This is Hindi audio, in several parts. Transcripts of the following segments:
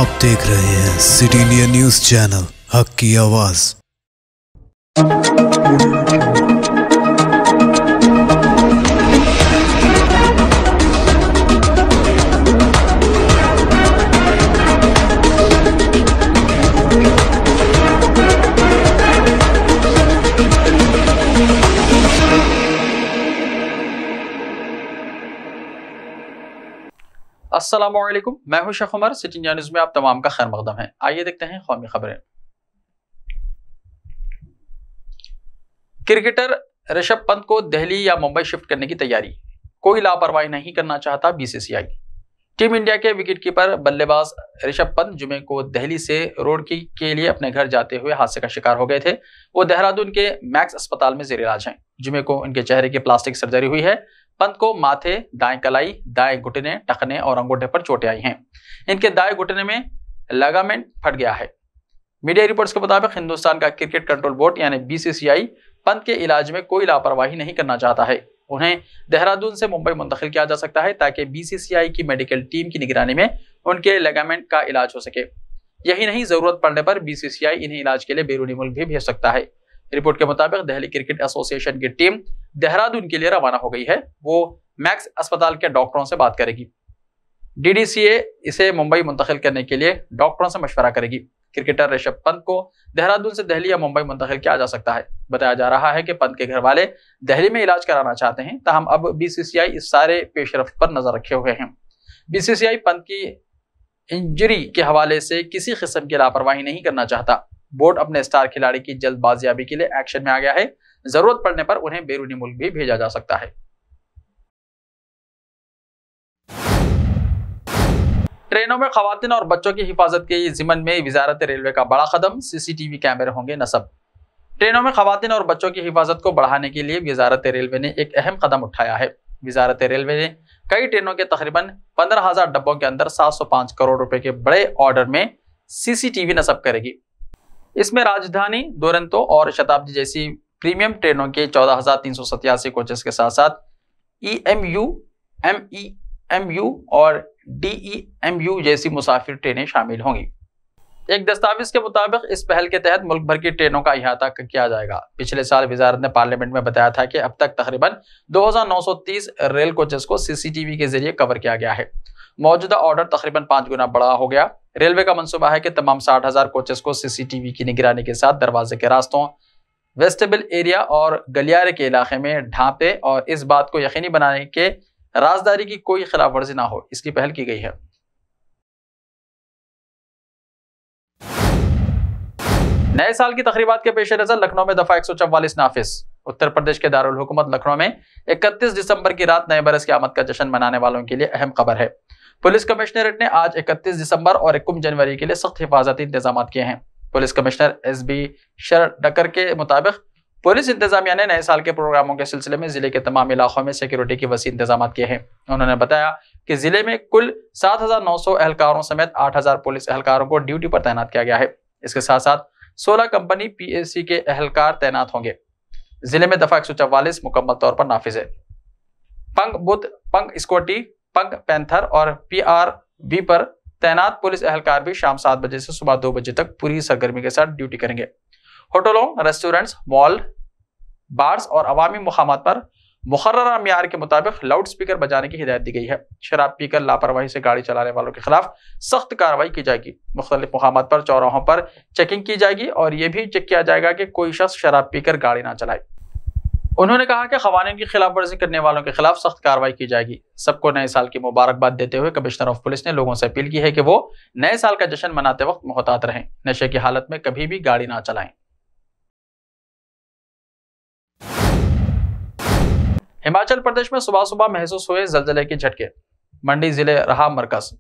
आप देख रहे हैं सिटी इंडिया न्यूज चैनल, हक की आवाज। अस्सलामुअलैकुम, मैं हूं Sheikh Umar. City India News में आप तमाम का खैर मकदम है। आइए देखते हैं कौमी खबरें। क्रिकेटर ऋषभ पंत को दिल्ली या मुंबई शिफ्ट करने की तैयारी, कोई लापरवाही नहीं करना चाहता बीसीसीआई। टीम इंडिया के विकेटकीपर बल्लेबाज ऋषभ पंत जुमे को दिल्ली से रोडकी के लिए अपने घर जाते हुए हादसे का शिकार हो गए थे। वो देहरादून के मैक्स अस्पताल में जेर इलाज हैं। जुमे को उनके चेहरे की प्लास्टिक सर्जरी हुई है। पंत को माथे, दाएं कलाई, दाएं घुटने, टखने और अंगूठे पर चोटें आई हैं। इनके दाएं घुटने में लिगामेंट फट गया है। मीडिया रिपोर्ट्स के मुताबिक हिंदुस्तान का क्रिकेट कंट्रोल बोर्ड यानी बीसीसीआई पंत के इलाज में कोई लापरवाही नहीं करना चाहता है। उन्हें देहरादून से मुंबई मुंतकिल किया जा सकता है ताकि बीसीसीआई की मेडिकल टीम की निगरानी में उनके लिगामेंट का इलाज हो सके। यही नहीं, जरूरत पड़ने पर बीसीसीआई इन्हें इलाज के लिए बैरूनी मुल्क भी भेज सकता है। रिपोर्ट के मुताबिक दिल्ली क्रिकेट एसोसिएशन की टीम देहरादून के लिए रवाना हो गई है। वो मैक्स अस्पताल के डॉक्टरों से बात करेगी। डीडीसीए इसे मुंबई मुंतकिल करने के लिए डॉक्टरों से मशवरा करेगी। क्रिकेटर ऋषभ पंत को देहरादून से दिल्ली या मुंबई मुंतकिल किया जा सकता है। बताया जा रहा है कि पंत के घर वाले दिल्ली में इलाज कराना चाहते हैं, ताहम अब बीसीसीआई इस सारे पेशरफ्त पर नजर रखे हुए हैं। बीसीसीआई पंत की इंजरी के हवाले से किसी किस्म की लापरवाही नहीं करना चाहता। बोर्ड अपने स्टार खिलाड़ी की जल्द बाजियाबी के लिए एक्शन में आ गया है। जरूरत पड़ने पर उन्हें बैरूनी मुल्क भी भेजा जा सकता है। ट्रेनों में खवातीन और बच्चों की हिफाजत के जिम्मन में विजारत रेलवे का बड़ा कदम, सीसीटीवी कैमरे होंगे नस्ब। ट्रेनों में खवातीन और बच्चों की हिफाजत को बढ़ाने के लिए विजारत रेलवे ने एक अहम कदम उठाया है। विजारत रेलवे ने कई ट्रेनों के तकरीबन 15,000 डब्बों के अंदर 705 करोड़ रुपए के बड़े ऑर्डर में सीसीटीवी नस्ब करेगी। इसमेम राजधानी, दुरंतो और शताब्दी जैसी प्रीमियम ट्रेनों के 14,387 कोचेस के साथ साथ EMU, MEMU और DEMU जैसी मुसाफिर ट्रेनें शामिल होंगी। एक दस्तावेज के मुताबिक इस पहल के तहत मुल्क भर की ट्रेनों का अहाता किया जाएगा। पिछले साल वजारत ने पार्लियामेंट में बताया था कि अब तक तकरीबन 2,930 रेल कोचेस को सीसीटीवी के जरिए कवर किया गया है। मौजूदा ऑर्डर तकरीबन 5 गुना बड़ा हो गया। रेलवे का मंसूबा है कि तमाम 60,000 कोचेस को सीसीटीवी की निगरानी के साथ दरवाजे के रास्तों, वेस्टेबल एरिया और गलियारे के इलाके में ढांपे और इस बात को यकीनी बनाने के राजदारी की कोई खिलाफ वर्जी ना हो, इसकी पहल की गई है। नए साल की तकरीबात के पेश नजर लखनऊ में दफा 144 नाफिज। उत्तर प्रदेश के दारुल हुकूमत लखनऊ में 31 दिसंबर की रात नए बरस की आमद का जश्न मनाने वालों के लिए अहम खबर है। पुलिस कमिश्नरेट ने आज 31 दिसंबर और 1 जनवरी के लिए सख्त हिफाजती इंतजाम किए हैं। पुलिस कमिश्नर SB शरडकर के मुताबिक पुलिस इंतजामिया ने नए साल के प्रोग्रामों के सिलसिले में जिले के तमाम इलाकों में सिक्योरिटी के वसी इंतजाम किए हैं। उन्होंने बताया कि जिले में कुल 7,900 एहलकारों समेत 8,000 पुलिस एहलकारों को ड्यूटी पर तैनात किया गया है। इसके साथ साथ 16 कंपनी PAC के एहलकार तैनात होंगे। जिले में दफा 144 मुकम्मल तौर पर नाफिज है। पंग बुत, पंग स्कॉटी, पंग पैंथर और PRV पर तैनात पुलिस एहलकार भी शाम 7 बजे से सुबह 2 बजे तक पूरी सरगर्मी के साथ ड्यूटी करेंगे। होटलों, रेस्टोरेंट्स, मॉल, बार्स और अवामी मुकामात पर मुकर्ररा मियार के मुताबिक लाउड स्पीकर बजाने की हिदायत दी गई है। शराब पीकर लापरवाही से गाड़ी चलाने वालों के खिलाफ सख्त कार्रवाई की जाएगी। मुख्तलिफ मुकामात पर चौराहों पर चेकिंग की जाएगी और यह भी चेक किया जाएगा कि कोई शख्स शराब पीकर गाड़ी ना चलाए। उन्होंने कहा कि क़वानीन की खिलाफ वर्जी करने वालों के खिलाफ सख्त कार्रवाई की जाएगी। सबको नए साल की मुबारकबाद देते हुए कमिश्नर ऑफ पुलिस ने लोगों से अपील की है कि वो नए साल का जश्न मनाते वक्त मोहतात रहें, नशे की हालत में कभी भी गाड़ी ना चलाएं। हिमाचल प्रदेश में सुबह सुबह महसूस हुए जलजले के झटके, मंडी जिले रहा मरकज।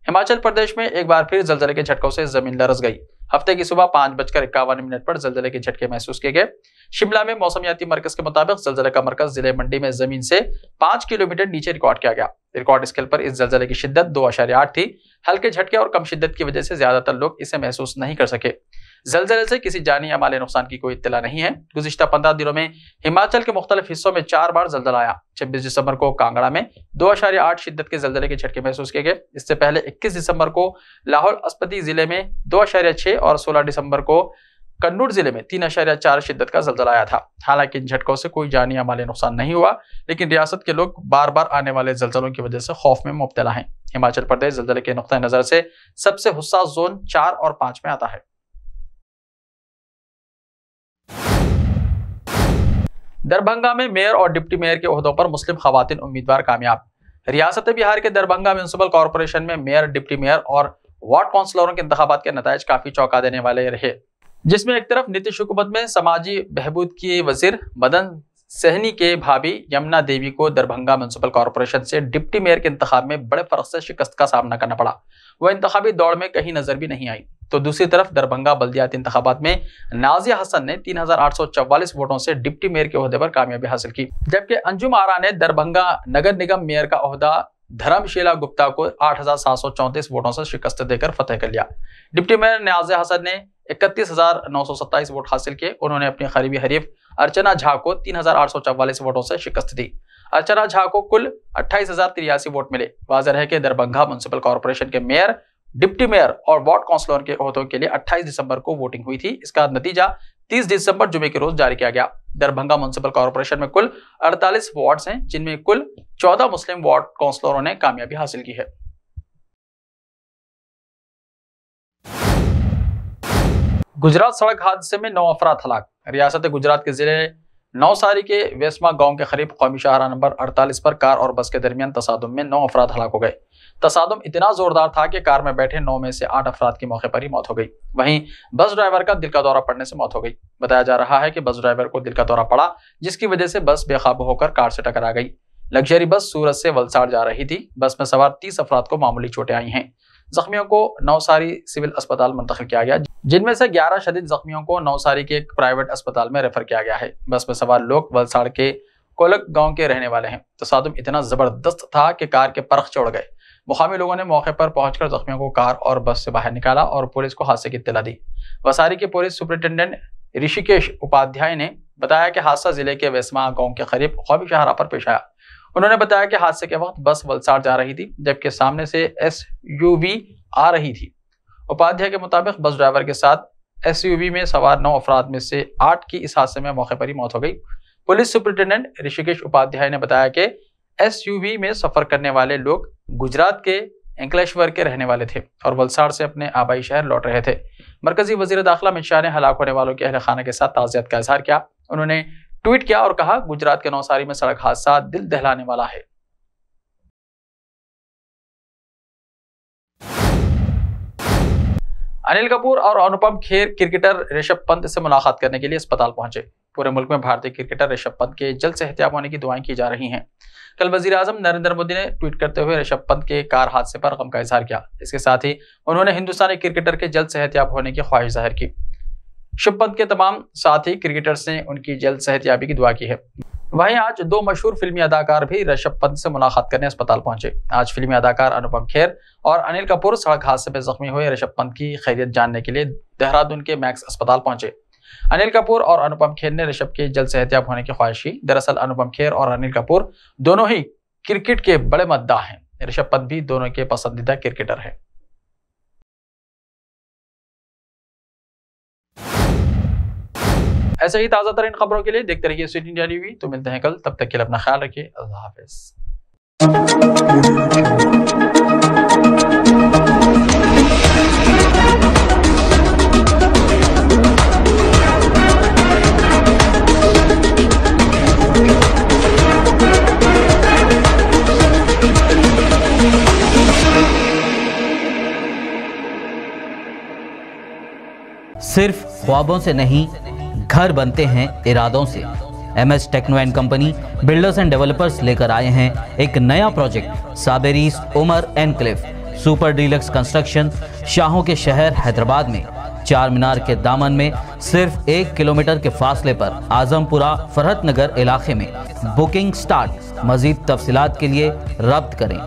हिमाचल प्रदेश में एक बार फिर जलजले के झटकों से जमीन लरस गई। हफ्ते की सुबह 5:51 पर जलजले के झटके महसूस किए गए। शिमला में मौसमियाती मरकज के मुताबिक जलजले का मरकज जिले मंडी में जमीन से 5 किलोमीटर नीचे रिकॉर्ड किया गया। रिकॉर्ड स्केल पर इस जलजले की शिद्दत 2.8 थी। हल्के झटके और कम शिद्दत की वजह से ज्यादातर लोग इसे महसूस नहीं कर सके। जलजले से किसी जानी या माली नुकसान की कोई इत्तला नहीं है। गुज़िश्ता 15 दिनों में हिमाचल के मुख्तलिफ हिस्सों में 4 बार जलजला आया। 26 दिसंबर को कांगड़ा में 2.8 शिद्दत के जलजले के झटके महसूस किए गए। इससे पहले 21 दिसंबर को लाहौल स्पीति जिले में 2.6 और 16 दिसंबर को कन्नूर जिले में 3.4 शिद्दत का जलजला आया था। हालांकि इन झटकों से कोई जानी या माली नुकसान नहीं हुआ, लेकिन रियासत के लोग बार बार आने वाले जलजलों की वजह से खौफ में मुब्तला हैं। हिमाचल प्रदेश जलजले के नुक्ता नजर से सबसे हुस्सास जोन 4 और 5 में आता है। दरभंगा में मेयर और डिप्टी मेयर के ओहदों पर मुस्लिम खवातीन उम्मीदवार कामयाब। रियासत बिहार के दरभंगा म्युनिसिपल कॉर्पोरेशन में मेयर, डिप्टी मेयर और वार्ड काउंसलरों के इंतखाबात के नताइज काफी चौंका देने वाले रहे, जिसमें एक तरफ नीतीश हुकूमत में समाजी बहबूद की वजीर मदन सहनी के भाभी यमुना देवी को दरभंगा म्युनिसिपल कॉर्पोरेशन से डिप्टी मेयर के इंतखाब में बड़े फर्क से शिकस्त का सामना करना पड़ा। वह इंतखाबी दौड़ में कहीं नजर भी नहीं आई। तो दूसरी तरफ दरभंगा बल्दियाती इंतखाबात में नाजिया हसन ने 3844 वोटों से डिप्टी मेयर के ओहदे पर कामयाबी हासिल की, जबकि अंजुम आरा ने दरभंगा नगर निगम मेयर का ओहदा धर्मशीला गुप्ता को 8734 वोटों से शिकस्त देकर फतेह कर लिया। डिप्टी मेयर नाजिया हसन ने 31,927 वोट हासिल किए। उन्होंने अपनी करीबी हरीफ अर्चना झा को 3,844 वोटों से शिकस्त दी। अर्चना झा को कुल 28,083 वोट मिले। वाज़ेह है कि दरभंगा म्युनिसिपल कॉर्पोरेशन के मेयर, डिप्टी मेयर और वार्ड काउंसलर के ओहदों के लिए 28 दिसंबर को वोटिंग हुई थी। इसका नतीजा 30 दिसंबर जुमे के रोज जारी किया गया। दरभंगा म्युनिसिपल कॉर्पोरेशन में कुल 48 वार्ड्स हैं, जिनमें कुल 14 मुस्लिम वार्ड काउंसलरों ने कामयाबी हासिल की है। गुजरात सड़क हादसे में 9 अफराद हलाक। रियासत गुजरात के जिले नवसारी के वेस्मा गांव के करीब कौमी शाहराह नंबर 48 पर कार और बस के दरमियान तसादुम में 9 अफराद हलाक हो गए। तसादुम इतना जोरदार था कि कार में बैठे 9 में से 8 अफराद की मौके पर ही मौत हो गई। वहीं बस ड्राइवर का दिल का दौरा पड़ने से मौत हो गई। बताया जा रहा है कि बस ड्राइवर को दिल का दौरा पड़ा, जिसकी वजह से बस बेकाबू होकर कार से टकरा गई। लग्जरी बस सूरत से वलसाड़ जा रही थी। बस में सवार 30 अफराद को मामूली चोटें आई हैं। जख्मियों को नवसारी सिविल अस्पताल मुंतकिल किया गया, जिनमें से 11 शदीद जख्मियों को नवसारी के एक प्राइवेट अस्पताल में रेफर किया गया है। बस में सवार लोग वलसाड़ के कोलक गांव के रहने वाले हैं। तसादुम इतना जबरदस्त था कि कार के परख चढ़ गए। मुकामी लोगों ने मौके पर पहुंचकर जख्मियों को कार और बस से बाहर निकाला और पुलिस को हादसे की इत्तला दी। वसारी के पुलिस सुपरिटेंडेंट ऋषिकेश उपाध्याय ने बताया कि हादसा जिले के वेस्मा गांव के करीब कौमी शाहराह पर पेश आया। उन्होंने बताया कि हादसे के वक्त बस वलसाड़ जा रही थी, जबकि सामने से SUV आ रही थी। उपाध्याय के मुताबिक बस ड्राइवर के साथ SUV में सवार 9 अफराद में से 8 की इस हादसे में मौके पर ही मौत हो गई। पुलिस सुपरिटेंडेंट ऋषिकेश उपाध्याय ने बताया कि SUV में सफर करने वाले लोग गुजरात के अंकलेश्वर के रहने वाले थे और वलसाड़ से अपने आबाई शहर लौट रहे थे। मरकजी वजीर दाखिला अमित शाह ने हलाक होने वालों के अहल खाना के साथ ताज़ियत का इजहार किया। उन्होंने ट्वीट किया और कहा, गुजरात के नवसारी में सड़क हादसा दिल दहलाने वाला है। अनिल कपूर और अनुपम खेर क्रिकेटर ऋषभ पंत से मुलाकात करने के लिए अस्पताल पहुंचे। पूरे मुल्क में भारतीय क्रिकेटर ऋषभ पंत के जल्द सेहतयाब होने की दुआएं की जा रही हैं। कल वजीर आजम नरेंद्र मोदी ने ट्वीट करते हुए ऋषभ पंत के कार हादसे पर गम का इजहार किया। इसके साथ ही उन्होंने हिंदुस्तानी क्रिकेटर के जल्द सेहतयाब होने की ख्वाहिश जाहिर की। ऋषभ पंत के तमाम साथी क्रिकेटर्स ने उनकी जल्द सेहतयाबी की दुआ की है। वहीं आज 2 मशहूर फिल्मी अदाकार भी ऋषभ पंत से मुलाकात करने अस्पताल पहुंचे। आज फिल्मी अदाकार अनुपम खेर और अनिल कपूर सड़क हादसे में जख्मी हुए ऋषभ पंत की खैरियत जानने के लिए देहरादून के मैक्स अस्पताल पहुंचे। अनिल कपूर और अनुपम खेर ने ऋषभ के जल्द सेहतयाब होने की ख्वाहिश की। दरअसल अनुपम खेर और अनिल कपूर दोनों ही क्रिकेट के बड़े मद्दाह हैं। ऋषभ पंत भी दोनों के पसंदीदा क्रिकेटर हैं। ऐसे ही ताज़ा तरीन खबरों के लिए देखते रहिए सिटी इंडिया टीवी। तो मिलते हैं कल, तब तक के लिए अपना ख्याल रखिए। अल्लाह हाफिज। सिर्फ ख्वाबों से नहीं, घर बनते हैं इरादों से। MS techno and company builders and developers लेकर आए हैं एक नया प्रोजेक्ट, साबेरीज Umar enclave super deluxe construction. शाहों के शहर हैदराबाद में चार मीनार के दामन में सिर्फ 1 किलोमीटर के फासले पर आजमपुरा फरहत नगर इलाके में। Booking start. मजीद तफसीलात के लिए रब्त करें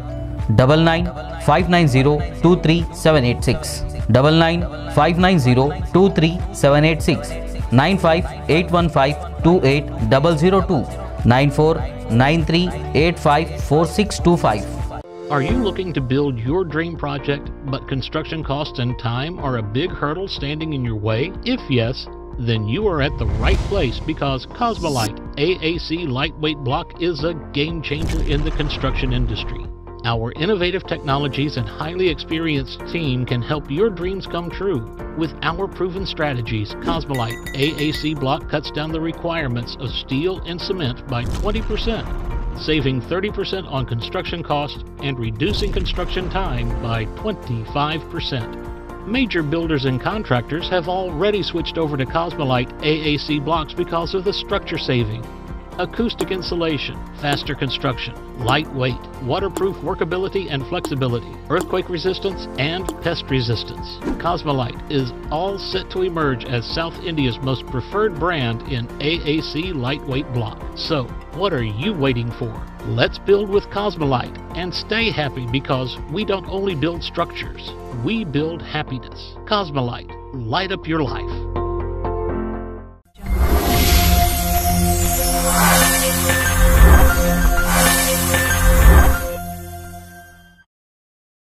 9959023786 9959023786, 9581528002, 9493854625. Are you looking to build your dream project, but construction costs and time are a big hurdle standing in your way? If yes, then you are at the right place, because Cosmolite AAC lightweight block is a game changer in the construction industry. Our innovative technologies and highly experienced team can help your dreams come true. With our proven strategies, Cosmolite AAC block cuts down the requirements of steel and cement by 20%, saving 30% on construction costs and reducing construction time by 25%. Major builders and contractors have already switched over to Cosmolite AAC blocks because of the structure saving, acoustic insulation, faster construction, lightweight, waterproof workability and flexibility, earthquake resistance, and pest resistance. Cosmolite is all set to emerge as South India's most preferred brand in AAC lightweight block. So, what are you waiting for? Let's build with Cosmolite and stay happy, because we don't only build structures, we build happiness. Cosmolite, light up your life.